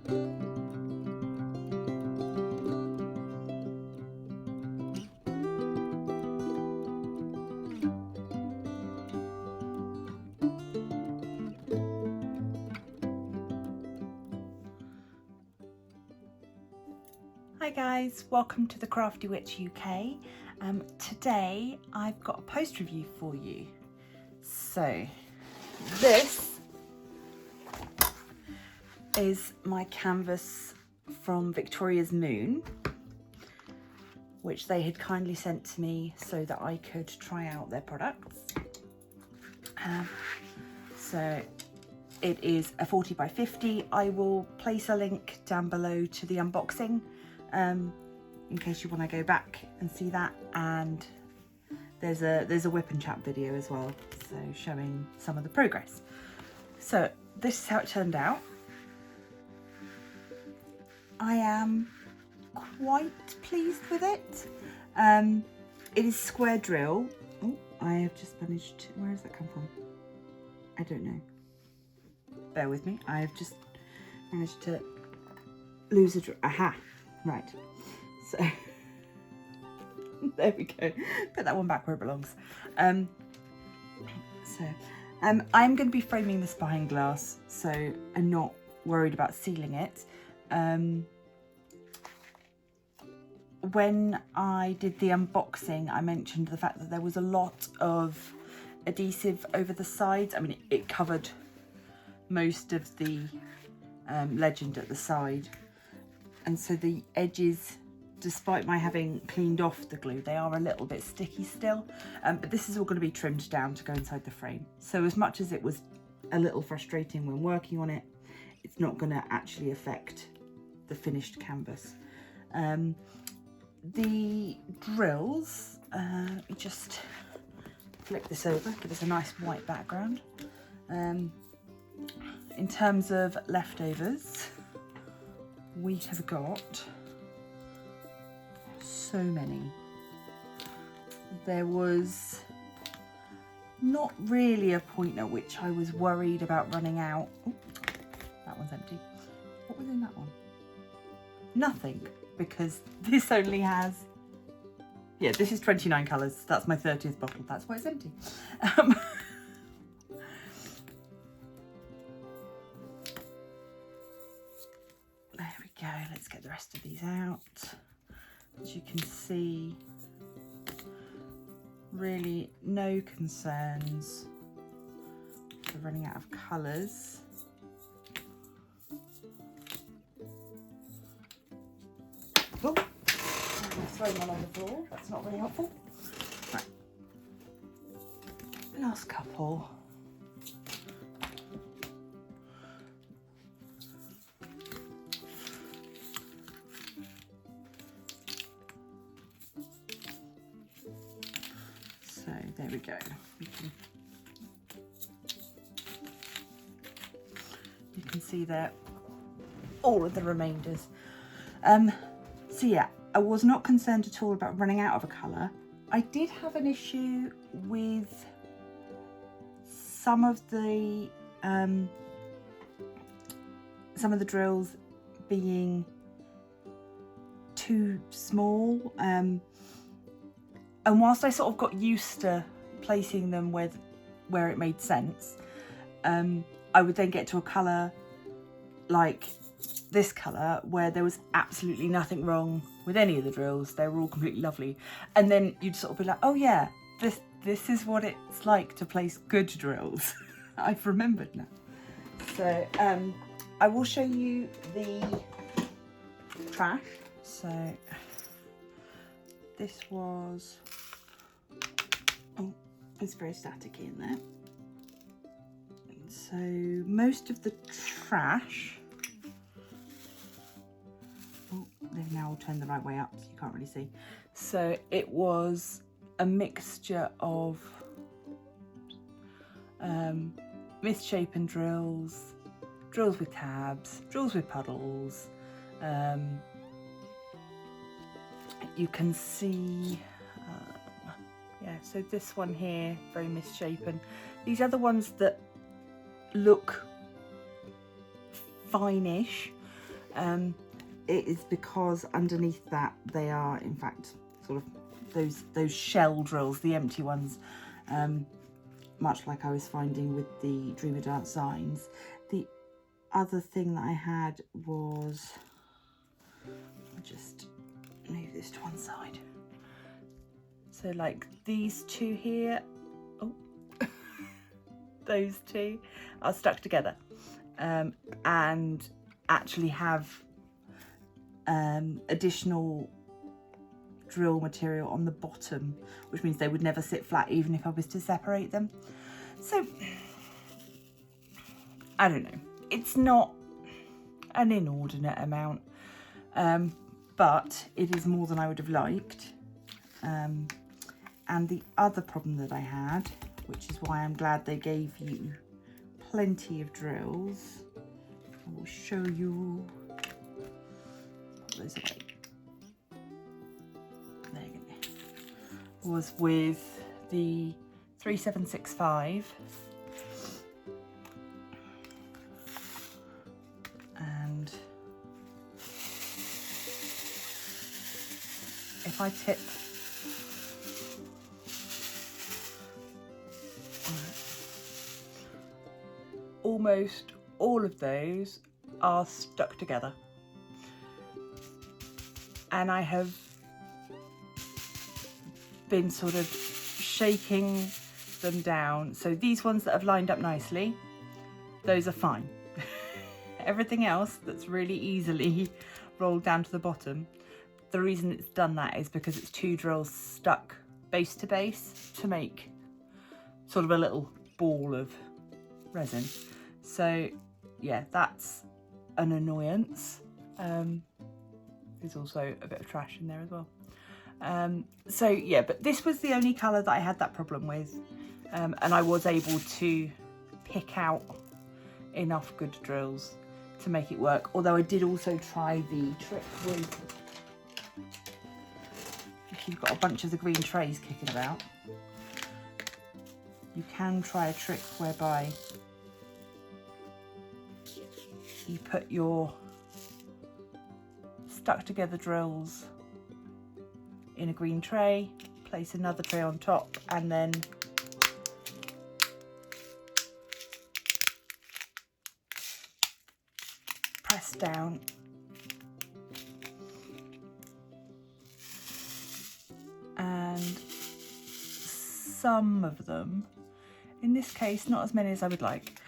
Hi guys, welcome to the Crafty Witch UK. Today I've got a post review for you. So this is my canvas from Victoria's Moon, which they had kindly sent to me so that I could try out their products. So it is a 40 by 50. I will place a link down below to the unboxing in case you want to go back and see that, and there's a whip and chat video as well, so showing some of the progress. So this is how it turned out. I am quite pleased with it. It is square drill. Oh, I have just managed to, where has that come from? I don't know. Bear with me. I have just managed to lose a drill. Aha. Right, so there we go. Put that one back where it belongs. I'm going to be framing this behind glass, so I'm not worried about sealing it. When I did the unboxing, I mentioned the fact that there was a lot of adhesive over the sides. I mean, it covered most of the legend at the side. And so the edges, despite my having cleaned off the glue, they are a little bit sticky still. But this is all going to be trimmed down to go inside the frame. So as much as it was a little frustrating when working on it, it's not going to actually affect the finished canvas. The drills, let me just flip this over, give us a nice white background. In terms of leftovers, we have got so many. There was not really a point at which I was worried about running out. Ooh, that one's empty. What was in that one? Nothing, because this only has, yeah, this is 29 colours. That's my 30th bottle. That's why it's empty. Let's get the rest of these out. As you can see, really no concerns for running out of colours. Oh, I'm throwing one on the floor. That's not very helpful. Right. Last couple. So there we go. You can see there all of the remainders. So yeah, I was not concerned at all about running out of a colour. I did have an issue with some of the drills being too small. And whilst I sort of got used to placing them where it made sense, I would then get to a colour like this colour where there was absolutely nothing wrong with any of the drills. They were all completely lovely. And then you'd sort of be like, oh yeah, this is what it's like to place good drills. I've remembered now. So I will show you the trash. So this was, oh, it's very staticky in there. So most of the trash, oh, they've now all turned the right way up so you can't really see. So it was a mixture of misshapen drills, drills with tabs, drills with puddles. You can see, yeah, so this one here, very misshapen. These other ones that look fine-ish, It is because underneath that they are in fact sort of those shell drills, the empty ones, much like I was finding with the Dreamer Dance signs. The other thing that I had was, I'll just move this to one side. So like these two here, oh, those two are stuck together, and actually have additional drill material on the bottom, which means they would never sit flat even if I was to separate them. So I don't know, it's not an inordinate amount, but it is more than I would have liked. And the other problem that I had, which is why I'm glad they gave you plenty of drills, I will show you. Put those away. There you go. Was with the 3765, and if I tip almost all of those are stuck together, and I have been sort of shaking them down. So these ones that have lined up nicely, those are fine. Everything else that's really easily rolled down to the bottom, the reason it's done that is because it's two drills stuck base to base to make sort of a little ball of resin. So yeah, that's an annoyance. There's also a bit of trash in there as well. So yeah, but this was the only colour that I had that problem with, and I was able to pick out enough good drills to make it work. Although I did also try the trick with, if you've got a bunch of the green trays kicking about, you can try a trick whereby you put your stuck together drills in a green tray, place another tray on top, and then press down and some of them, in this case not as many as I would like,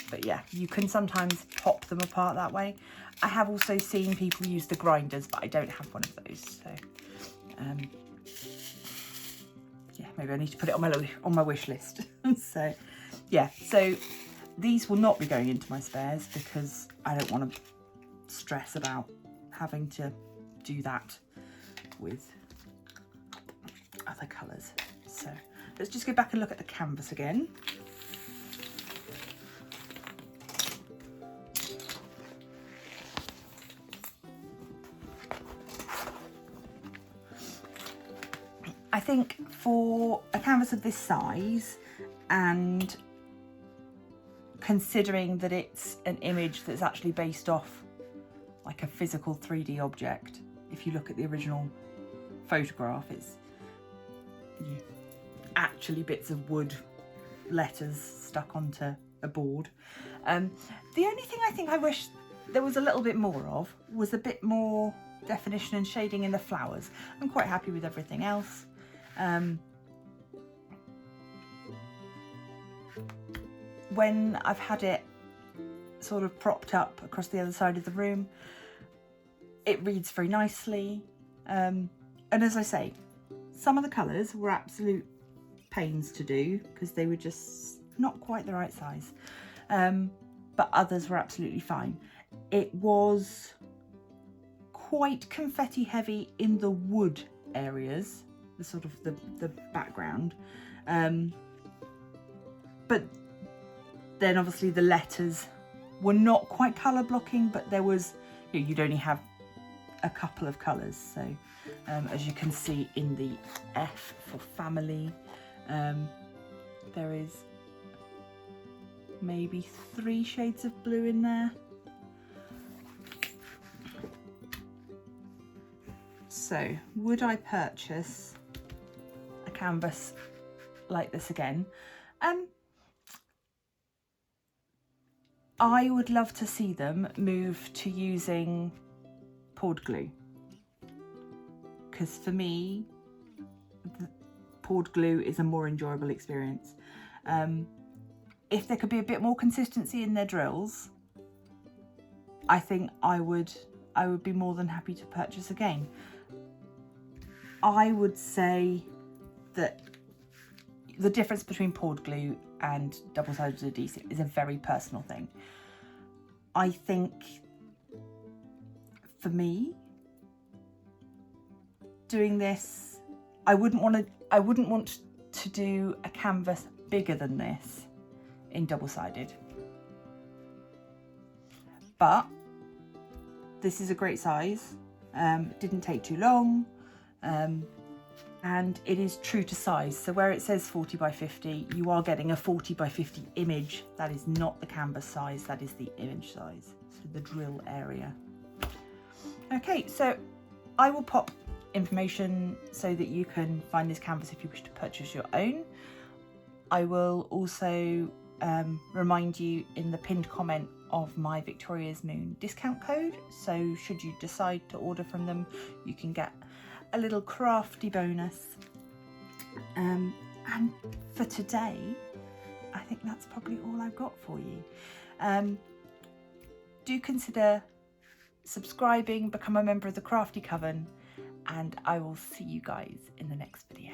but yeah, you can sometimes pop them apart that way. I have also seen people use the grinders, but I don't have one of those, so yeah, maybe I need to put it on my wish list. So yeah, so these will not be going into my spares because I don't want to stress about having to do that with other colours. So let's just go back and look at the canvas again. I think for a canvas of this size, and considering that it's an image that's actually based off like a physical 3D object, if you look at the original photograph, it's actually bits of wood letters stuck onto a board. The only thing I think I wish there was a little bit more of was a bit more definition and shading in the flowers. I'm quite happy with everything else. When I've had it sort of propped up across the other side of the room, it reads very nicely. And as I say, some of the colours were absolute pains to do because they were just not quite the right size. But others were absolutely fine. It was quite confetti heavy in the wood areas, the sort of the background, but then obviously the letters were not quite colour blocking, but there was, you know, you'd only have a couple of colours. So as you can see in the F for family, there is maybe 3 shades of blue in there. So would I purchase a canvas like this again? I would love to see them move to using poured glue, because for me poured glue is a more enjoyable experience. If there could be a bit more consistency in their drills, I think I would be more than happy to purchase again. I would say that the difference between poured glue and double-sided adhesive is a very personal thing. I think for me, doing this, I wouldn't want to do a canvas bigger than this in double-sided. But this is a great size. It didn't take too long. And it is true to size. So where it says 40 by 50, you are getting a 40 by 50 image. That is not the canvas size, that is the image size, so the drill area. Okay, so I will pop information so that you can find this canvas if you wish to purchase your own. I will also remind you in the pinned comment of my Victoria's Moon discount code. So should you decide to order from them, you can get a little crafty bonus. And for today, I think that's probably all I've got for you. Do consider subscribing, become a member of the Crafty Coven, and I will see you guys in the next video.